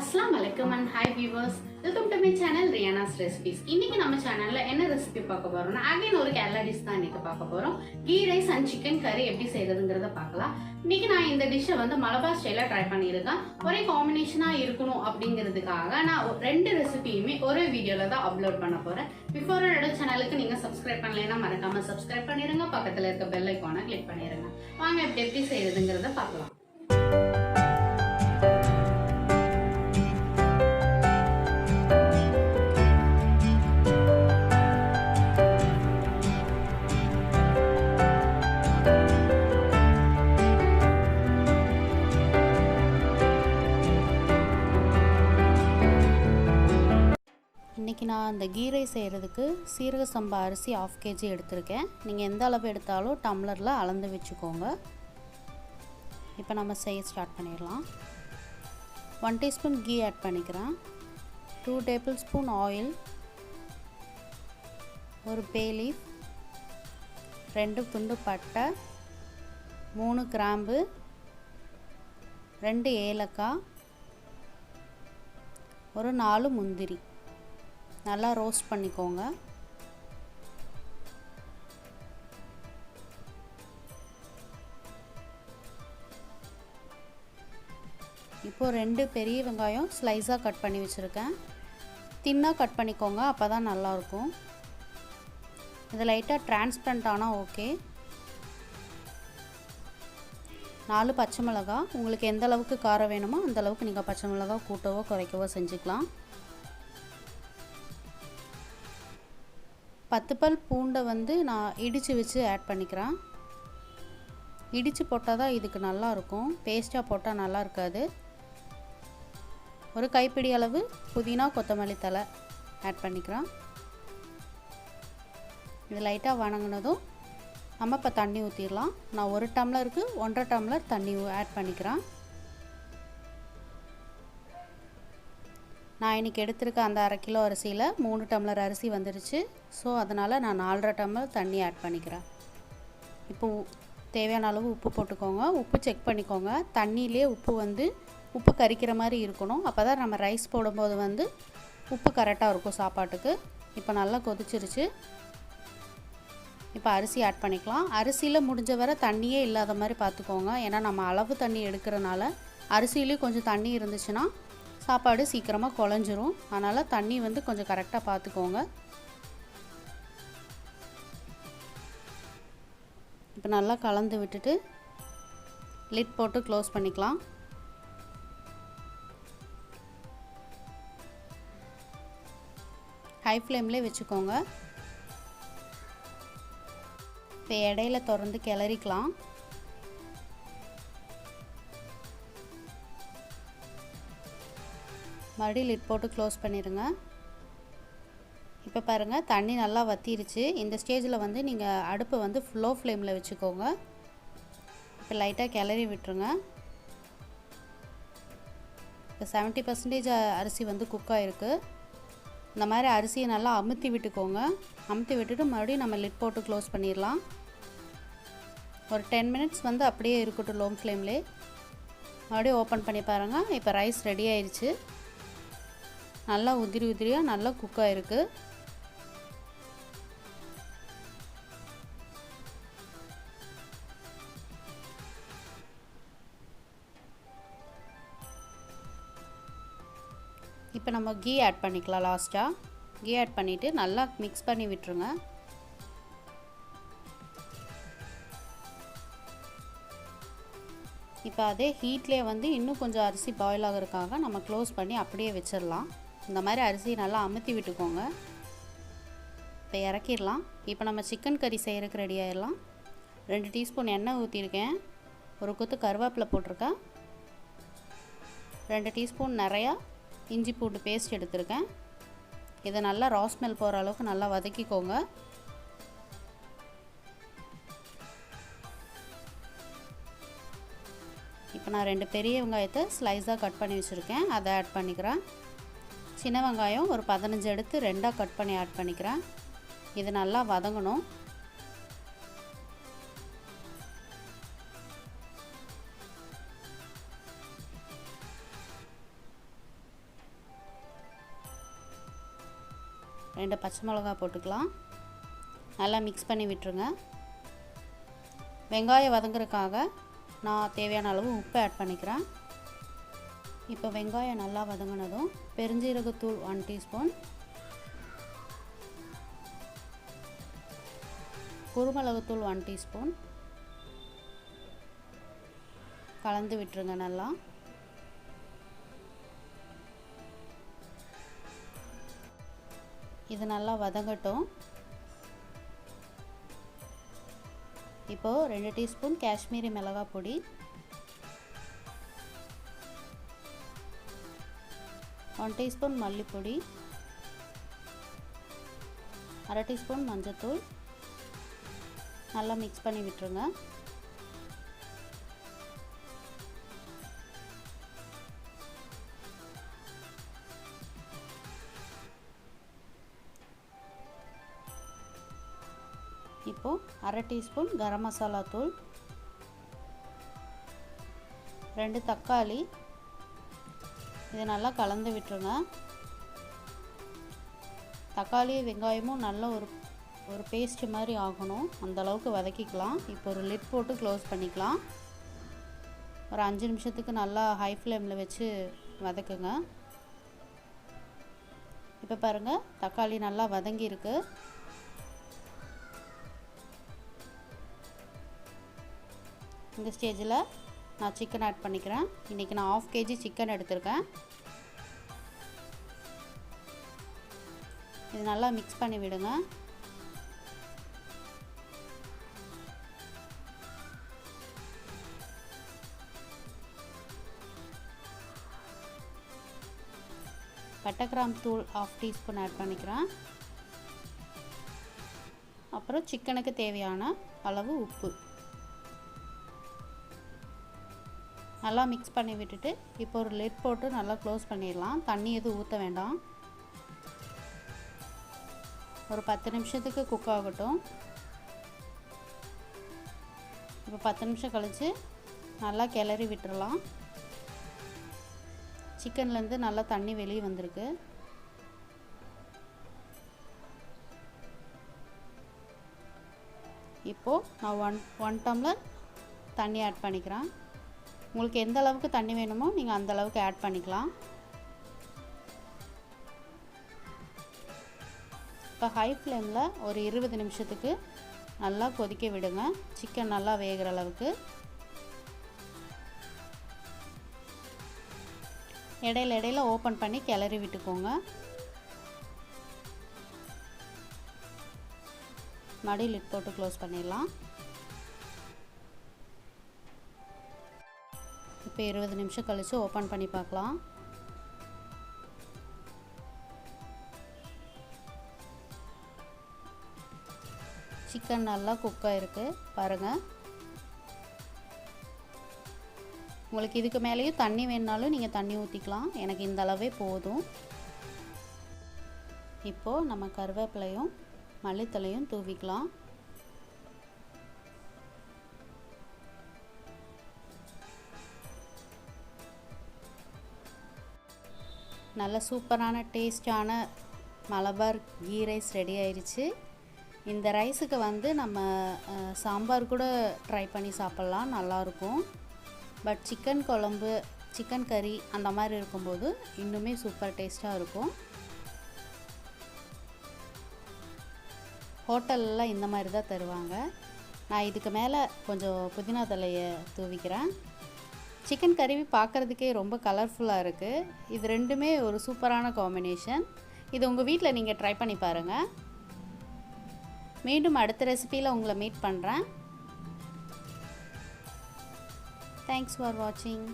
Assalamu alaikum and hi viewers. Welcome to my channel Riyana's recipes. இன்னைக்கு நம்ம சேனல்ல என்ன ரெசிபி பார்க்க போறோம்னா அகைன் ஒரு கேரளா டிஷ் தான் இன்னைக்கு பார்க்க போறோம். கீ ரைஸ் அண்ட் சிக்கன் கறி எப்படி செய்யறதுங்கறத பார்க்கலாம். இன்னைக்கு நான் இந்த டிஷ்ஷை வந்து மலபார் ஸ்டைல்ல ட்ரை பண்ணியிருக்கேன். ஒரே காம்பினேஷனா இருக்கணும் அப்படிங்கிறதுக்காக நான் ரெண்டு ரெசிபியுமே ஒரே வீடியோல தான் அப்லோட் பண்ண போறேன். பிஃபோர் என்னோட சேனலுக்கு நீங்க சப்ஸ்கிரைப் பண்ணலைன்னா மறக்காம சப்ஸ்கிரைப் பண்ணிருங்க. பக்கத்துல இருக்க பெல் ஐகானை கிளிக் பண்ணிருங்க. வாங்க எப்படி செய்யறதுங்கறத பார்க்கலாம். இன்றைக்கி நான் அந்த கீ ரைஸ் செய்கிறதுக்கு சீரக சம்பா அரிசி 1/2 kg எடுத்திருக்கேன். நீங்கள் எந்த அளவு எடுத்தாலும் டம்ளரில் அளந்து வச்சுக்கோங்க. இப்போ நம்ம செய்ய ஸ்டார்ட் பண்ணிடலாம். 1 டீஸ்பூன் கீ ஆட் பண்ணிக்கிறேன். 2 டேபிள்ஸ்பூன் ஆயில், ஒரு பே லீஃப், 2 துண்டு பட்டை, 3 கிராம்பு, 2 ஏலக்காய், ஒரு 4 முந்திரி நல்லா ரோஸ்ட் பண்ணிக்கோங்க. இப்போ 2 பெரிய வெங்காயம் ஸ்லைஸாக கட் பண்ணி வச்சுருக்கேன். தின்னாக கட் பண்ணிக்கோங்க, அப்போ தான் நல்லாயிருக்கும். இது லைட்டாக டிரான்ஸ்பரண்ட் ஆனால் ஓகே. 4 பச்சை மிளகாய், உங்களுக்கு எந்த அளவுக்கு காரம் வேணுமோ அந்த அளவுக்கு நீங்கள் பச்சை மிளகாய் கூட்டவோ குறைக்கவோ செஞ்சுக்கலாம். 10 பல் பூண்டை வந்து நான் இடித்து வச்சு ஆட் பண்ணிக்கிறேன். இடித்து போட்டால் தான் இதுக்கு நல்லாயிருக்கும், பேஸ்ட்டாக போட்டால் நல்லா இருக்காது. ஒரு கைப்பிடி அளவு புதினா கொத்தமல்லி தழை ஆட் பண்ணிக்கிறேன். இது லைட்டாக வணங்கினதும் நம்ம இப்போ தண்ணி ஊற்றிடலாம். நான் 1 டம்ளருக்கு 1.5 டம்ளர் தண்ணி ஆட் பண்ணிக்கிறேன். நான் இன்றைக்கி எடுத்துருக்க அந்த 1/2 கிலோ அரிசியில் 3 டம்ளர் அரிசி வந்துடுச்சு. ஸோ அதனால் நான் 4.5 டம்ளர் தண்ணி ஆட் பண்ணிக்கிறேன். இப்போ தேவையான அளவு உப்பு போட்டுக்கோங்க. உப்பு செக் பண்ணிக்கோங்க. தண்ணியிலே உப்பு கரிக்கிற மாதிரி இருக்கணும். அப்போ தான் நம்ம ரைஸ் போடும்போது உப்பு கரெக்டாக இருக்கும் சாப்பாட்டுக்கு. இப்போ நல்லா கொதிச்சிருச்சு. இப்போ அரிசி ஆட் பண்ணிக்கலாம். அரிசியில் முடிஞ்ச வரை தண்ணியே இல்லாத மாதிரி பார்த்துக்கோங்க. ஏன்னா நம்ம அளவு தண்ணி எடுக்கிறனால அரிசியிலேயும் கொஞ்சம் தண்ணி இருந்துச்சுன்னா சாப்பாடு சீக்கிரமாக குழஞ்சிரும். அதனால் தண்ணி கொஞ்சம் கரெக்டாக பார்த்துக்கோங்க. இப்போ நல்லா கலந்து விட்டுட்டு லிட் போட்டு க்ளோஸ் பண்ணிக்கலாம். ஹை ஃப்ளேம்லேயே வச்சுக்கோங்க. இப்போ இடையில திறந்து கிளறிக்கலாம். மறுபடியும் லிட் போட்டு க்ளோஸ் பண்ணிடுங்க. இப்போ பாருங்கள், தண்ணி நல்லா வற்றிருச்சு. இந்த ஸ்டேஜில் நீங்கள் அடுப்பை லோ ஃப்ளேமில் வச்சுக்கோங்க. இப்போ லைட்டாக கிளறி விட்டுருங்க. இப்போ 70% அரிசி குக் ஆகிருக்கு. இந்த மாதிரி அரிசியை நல்லா அமுத்தி விட்டுக்கோங்க. அமுத்தி விட்டுட்டு மறுபடியும் நம்ம லிட் போட்டு க்ளோஸ் பண்ணிடலாம். ஒரு 10 மினிட்ஸ் அப்படியே இருக்கட்டும் லோ ஃப்ளேம்லே. மறுபடியும் ஓப்பன் பண்ணி பாருங்கள். இப்போ ரைஸ் ரெடி ஆயிடுச்சு. நல்லா உதிரியாக நல்லா குக் ஆகிருக்கு. இப்போ நம்ம கீ ஆட் பண்ணிக்கலாம். லாஸ்ட்டாக கீ ஆட் பண்ணிவிட்டு நல்லா மிக்ஸ் பண்ணி விட்டுருங்க. இப்போ அதே ஹீட்லேயே இன்னும் கொஞ்சம் அரிசி பாயில் ஆகிறதுக்காக நம்ம க்ளோஸ் பண்ணி அப்படியே வச்சிடலாம். இந்த மாதிரி அரிசியை நல்லா அமுத்தி விட்டுக்கோங்க. இப்போ இறக்கிடலாம். இப்போ நம்ம சிக்கன் கறி செய்கிறதுக்கு ரெடி ஆகிடலாம். 2 டீஸ்பூன் எண்ணெய் ஊற்றிருக்கேன். ஒரு கொத்து கருவேப்பிலை போட்டிருக்கேன். 2 டீஸ்பூன் நிறையா இஞ்சி பூண்டு பேஸ்ட் எடுத்திருக்கேன். இதை நல்லா ரா ஸ்மெல் போகிற அளவுக்கு நல்லா வதக்கிக்கோங்க. இப்போ நான் 2 பெரிய வெங்காயத்தை ஸ்லைஸாக கட் பண்ணி வச்சுருக்கேன். அதை ஆட் பண்ணிக்கிறேன். சின்ன வெங்காயம் ஒரு 15 எடுத்து 2ஆக கட் பண்ணி ஆட் பண்ணிக்கிறேன். இது நல்லா வதங்கணும். 2 பச்சை மிளகாய் போட்டுக்கலாம். நல்லா மிக்ஸ் பண்ணி விட்டுருங்க. வெங்காயம் வதங்குறதுக்காக நான் தேவையான அளவு உப்பு ஆட் பண்ணிக்கிறேன். இப்போ வெங்காயம் நல்லா வதங்கினதும் பெருஞ்சீரகத்தூள் 1 டீஸ்பூன், குருமிளகுத்தூள் 1 டீஸ்பூன் கலந்து விட்டுருங்க. நல்லா இது நல்லா வதங்கட்டும். இப்போது 2 டீஸ்பூன் காஷ்மீரி மிளகாய் பொடி, 1 டீஸ்பூன் மல்லிப்பொடி, 1/2 டீஸ்பூன் மஞ்சத்தூள் நல்லா மிக்ஸ் பண்ணி விட்டுருங்க. இப்போது 1/2 டீஸ்பூன் கரம் மசாலா தூள், 2 தக்காளி, இதை நல்லா கலந்து விட்டுருங்க. தக்காளி வெங்காயமும் நல்ல ஒரு பேஸ்ட் மாதிரி ஆகணும், அந்த அளவுக்கு வதக்கிக்கலாம். இப்போ ஒரு லிட் போட்டு க்ளோஸ் பண்ணிக்கலாம். ஒரு 5 நிமிஷத்துக்கு நல்லா ஹை ஃப்ளேமில் வச்சு வதக்குங்க. இப்போ பாருங்கள், தக்காளி நல்லா வதங்கியிருக்கு. இந்த ஸ்டேஜில் நான் சிக்கன் ஆட் பண்ணிக்கிறேன். இன்றைக்கி நான் 1/2 kg சிக்கன் எடுத்திருக்கேன். இது நல்லா மிக்ஸ் பண்ணி விடுங்க. பட்டை கிராம்பு தூள் 1/2 டீஸ்பூன் ஆட் பண்ணிக்கிறேன். அப்புறம் சிக்கனுக்கு தேவையான அளவு உப்பு நல்லா மிக்ஸ் பண்ணி விட்டுட்டு இப்போ ஒரு லிட் போட்டு நல்லா க்ளோஸ் பண்ணிடலாம். தண்ணி எதுவும் ஊற்ற வேண்டாம். ஒரு 10 நிமிஷத்துக்கு குக் ஆகட்டும். இப்போ 10 நிமிஷம் கழித்து நல்லா கிளறி விட்டுறலாம். சிக்கன்லேருந்து நல்லா தண்ணி வெளியே வந்திருக்கு. இப்போது நான் ஒன் டம்ளர் தண்ணி ஆட் பண்ணிக்கிறேன். உங்களுக்கு எந்த அளவுக்கு தண்ணி வேணுமோ நீங்கள் அந்த அளவுக்கு ஆட் பண்ணிக்கலாம். இப்போ ஹை ஃப்ளேமில் ஒரு 20 நிமிஷத்துக்கு நல்லா கொதிக்க விடுங்க. சிக்கன் நல்லா வேகிற அளவுக்கு. இடையில ஓப்பன் பண்ணி கிளறி விட்டுக்கோங்க. மறுபடியும் லிட் போட்டு க்ளோஸ் பண்ணிடலாம். இப்போ 20 நிமிஷம் கழித்து ஓப்பன் பண்ணி பார்க்கலாம். சிக்கன் நல்லா குக் ஆகிருக்கு பாருங்கள். உங்களுக்கு இதுக்கு மேலேயும் தண்ணி வேணுனாலும் நீங்கள் தண்ணி ஊற்றிக்கலாம். எனக்கு இந்த அளவே போதும். இப்போது நம்ம கருவேப்பிலையும் மல்லித்தலையும் தூவிக்கலாம். நல்ல சூப்பரான டேஸ்டான மலபார் கீ ரைஸ் ரெடி ஆயிடுச்சு. இந்த ரைஸுக்கு வந்து நம்ம சாம்பார் கூட ட்ரை பண்ணி சாப்பிட்லாம், நல்லாயிருக்கும். பட் சிக்கன் குழம்பு, சிக்கன் கறி அந்த மாதிரி இருக்கும்போது இன்னுமே சூப்பர் டேஸ்ட்டாக இருக்கும். ஹோட்டலில் இந்த மாதிரி தான் தருவாங்க. நான் இதுக்கு மேலே கொஞ்சம் புதினா தலையை தூவிக்கிறேன். சிக்கன் கறி பார்க்குறதுக்கே ரொம்ப கலர்ஃபுல்லாக இருக்குது. இது ரெண்டுமே ஒரு சூப்பரான காம்பினேஷன். இது உங்கள் வீட்டில் நீங்கள் ட்ரை பண்ணி பாருங்கள். மீண்டும் அடுத்த ரெசிபியில் உங்களை மீட் பண்ணுறேன். தேங்க்ஸ் ஃபார் வாட்சிங்.